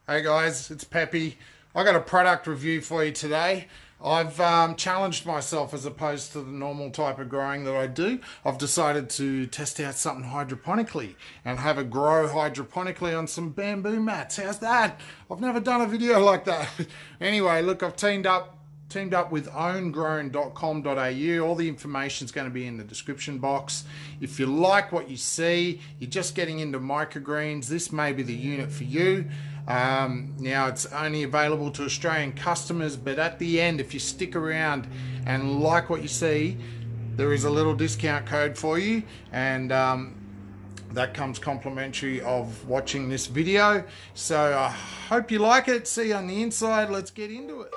Hey guys, it's Peppy. I got a product review for you today. I've challenged myself as opposed to the normal type of growing that I do. I've decided to test out something hydroponically and have it grow hydroponically on some bamboo mats. How's that? I've never done a video like that. Anyway, look, I've teamed up with owngrown.com.au. All the information is going to be in the description box. If you like what you see, you're just getting into microgreens, this may be the unit for you. Now it's only available to Australian customers, but at the end, if you stick around and like what you see, there is a little discount code for you, and that comes complimentary of watching this video. So I hope you like it. See you on the inside. Let's get into it.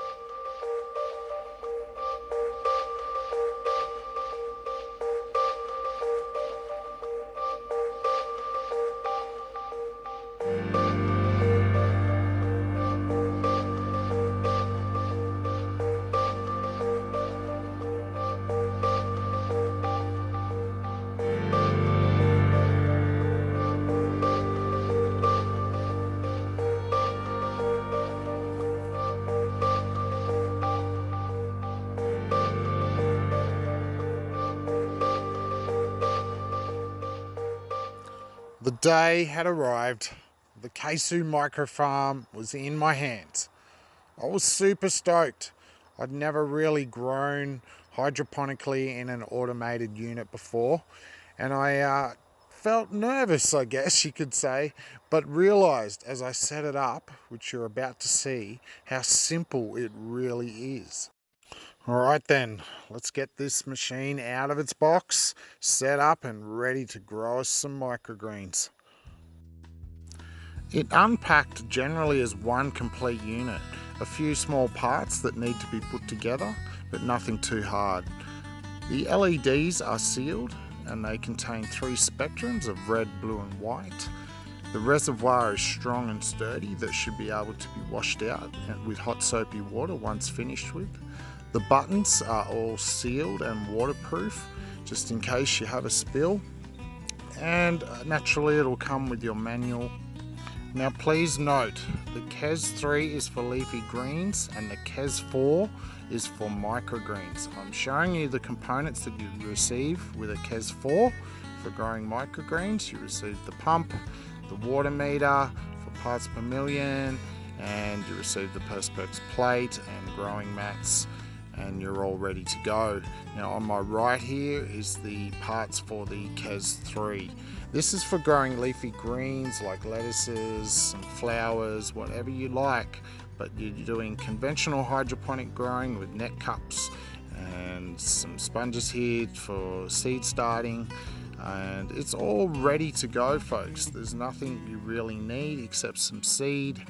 The day had arrived. The Keisue micro farm was in my hands. I was super stoked. I'd never really grown hydroponically in an automated unit before, and I felt nervous, I guess you could say, but realized as I set it up, which you're about to see, how simple it really is. Alright then, let's get this machine out of its box, set up and ready to grow us some microgreens. It unpacked generally as one complete unit, a few small parts that need to be put together, but nothing too hard. The LEDs are sealed and they contain 3 spectrums of red, blue and white. The reservoir is strong and sturdy that should be able to be washed out with hot soapy water once finished with. The buttons are all sealed and waterproof just in case you have a spill, and naturally it'll come with your manual. Now please note, the KES3 is for leafy greens and the KES4 is for microgreens. I'm showing you the components that you receive with a KES4 for growing microgreens. You receive the pump, the water meter for parts per million, and you receive the Perspex plate and growing mats, and you're all ready to go. Now on my right here is the parts for the KES3. This is for growing leafy greens like lettuces, some flowers, whatever you like, but you're doing conventional hydroponic growing with net cups and some sponges here for seed starting, and it's all ready to go, folks. There's nothing you really need except some seed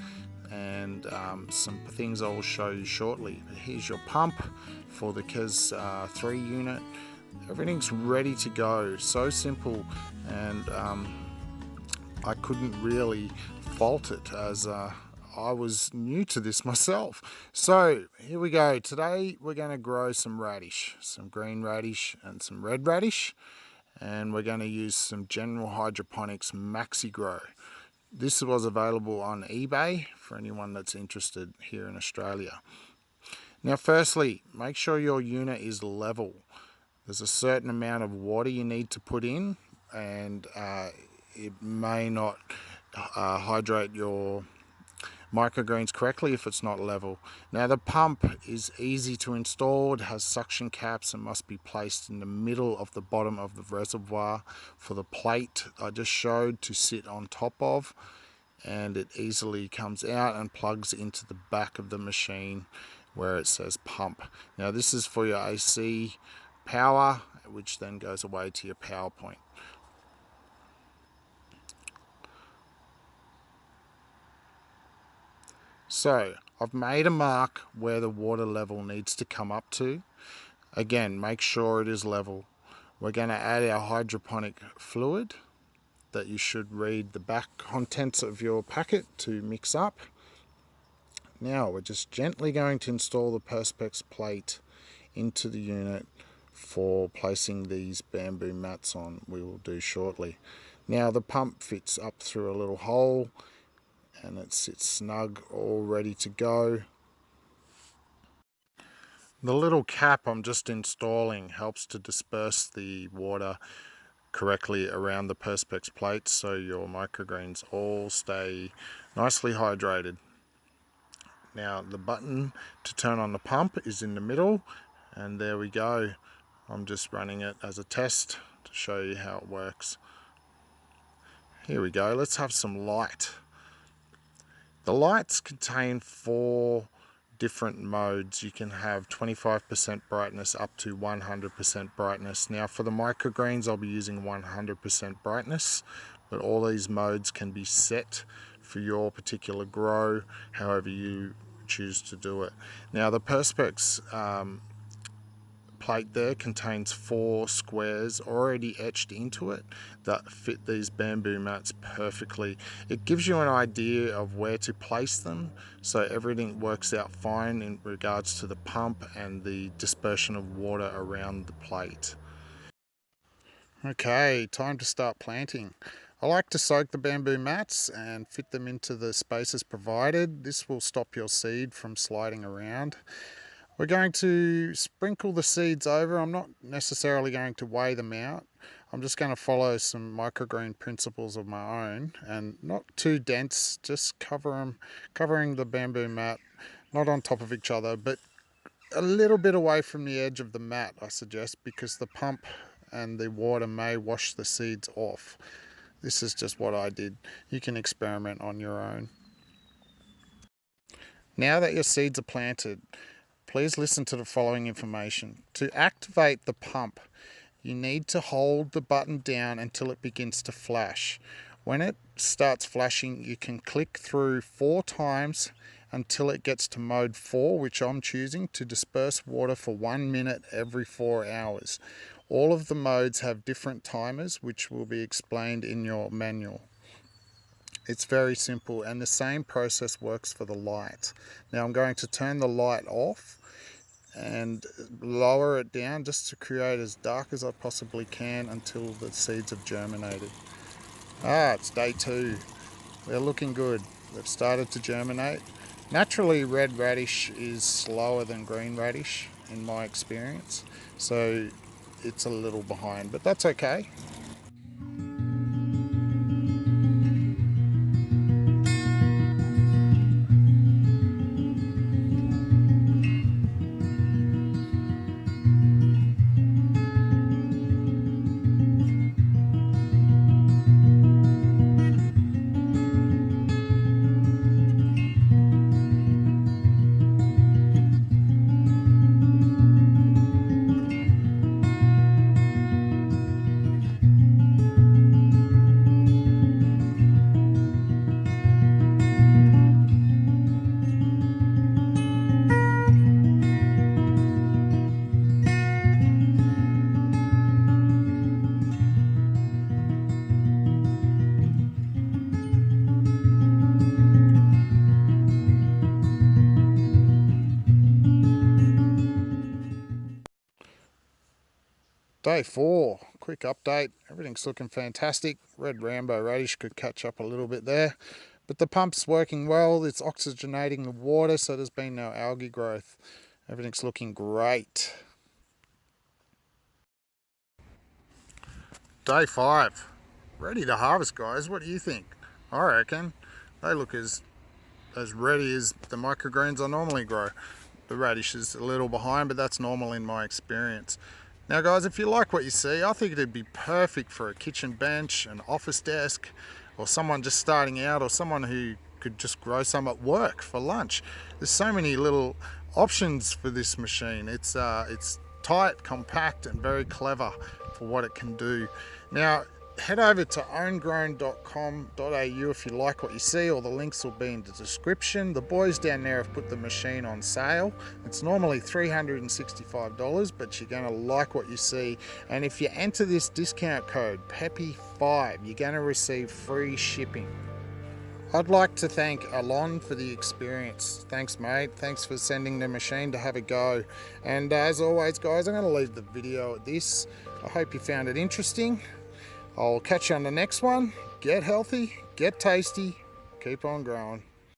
and some things I will show you shortly. Here's your pump for the KES3 unit. Everything's ready to go. So simple, and I couldn't really fault it as I was new to this myself. So here we go. Today we're going to grow some radish, some green radish and some red radish, and we're going to use some General Hydroponics Maxi Grow. This was available on eBay for anyone that's interested here in Australia. Now firstly, make sure your unit is level. There's a certain amount of water you need to put in, and it may not hydrate your microgreens correctly if it's not level. Now the pump is easy to install. It has suction caps and must be placed in the middle of the bottom of the reservoir for the plate I just showed to sit on top of, and it easily comes out and plugs into the back of the machine where it says pump. Now this is for your AC power, which then goes away to your power point. So I've made a mark where the water level needs to come up to. Again, make sure it is level. We're going to add our hydroponic fluid that you should read the back contents of your packet to mix up. Now we're just gently going to install the Perspex plate into the unit for placing these bamboo mats on. We will do shortly. Now the pump fits up through a little hole, and it sits snug, all ready to go. The little cap I'm just installing helps to disperse the water correctly around the Perspex plates so your microgreens all stay nicely hydrated. Now the button to turn on the pump is in the middle, and there we go. I'm just running it as a test to show you how it works. Here we go, let's have some light. The lights contain 4 different modes. You can have 25% brightness up to 100% brightness. Now for the microgreens I'll be using 100% brightness, but all these modes can be set for your particular grow however you choose to do it. Now the Perspex plate there contains 4 squares already etched into it that fit these bamboo mats perfectly. It gives you an idea of where to place them so everything works out fine in regards to the pump and the dispersion of water around the plate. Okay, time to start planting. I like to soak the bamboo mats and fit them into the spaces provided. This will stop your seed from sliding around. We're going to sprinkle the seeds over. I'm not necessarily going to weigh them out. I'm just going to follow some microgreen principles of my own, and not too dense, just covering the bamboo mat, not on top of each other, but a little bit away from the edge of the mat, I suggest, because the pump and the water may wash the seeds off. This is just what I did. You can experiment on your own. Now that your seeds are planted, please listen to the following information. To activate the pump, you need to hold the button down until it begins to flash. When it starts flashing, you can click through 4 times until it gets to mode 4, which I'm choosing, to disperse water for 1 minute every 4 hours. All of the modes have different timers, which will be explained in your manual. It's very simple, and the same process works for the light. Now I'm going to turn the light off and lower it down just to create as dark as I possibly can until the seeds have germinated. It's day 2. They're looking good. They've started to germinate. Naturally, red radish is slower than green radish in my experience, so it's a little behind, but that's okay. Day 4, quick update. Everything's looking fantastic. Red Rambo radish could catch up a little bit there, but the pump's working well. It's oxygenating the water, so there's been no algae growth. Everything's looking great. Day 5, ready to harvest, guys. What do you think? I reckon they look as ready as the microgreens I normally grow. The radish is a little behind, but that's normal in my experience. Now guys, if you like what you see, I think it'd be perfect for a kitchen bench, an office desk, or someone just starting out, or someone who could just grow some at work for lunch. There's so many little options for this machine. It's tight, compact, and very clever for what it can do. Now, head over to owngrown.com.au if you like what you see. All the links will be in the description. The boys down there have put the machine on sale. It's normally $365, but you're going to like what you see. And if you enter this discount code PEPPY5, you're going to receive free shipping. I'd like to thank Alon for the experience. Thanks, mate. Thanks for sending the machine to have a go. And as always, guys, I'm going to leave the video at this. I hope you found it interesting. I'll catch you on the next one. Get healthy, get tasty. Keep on growing.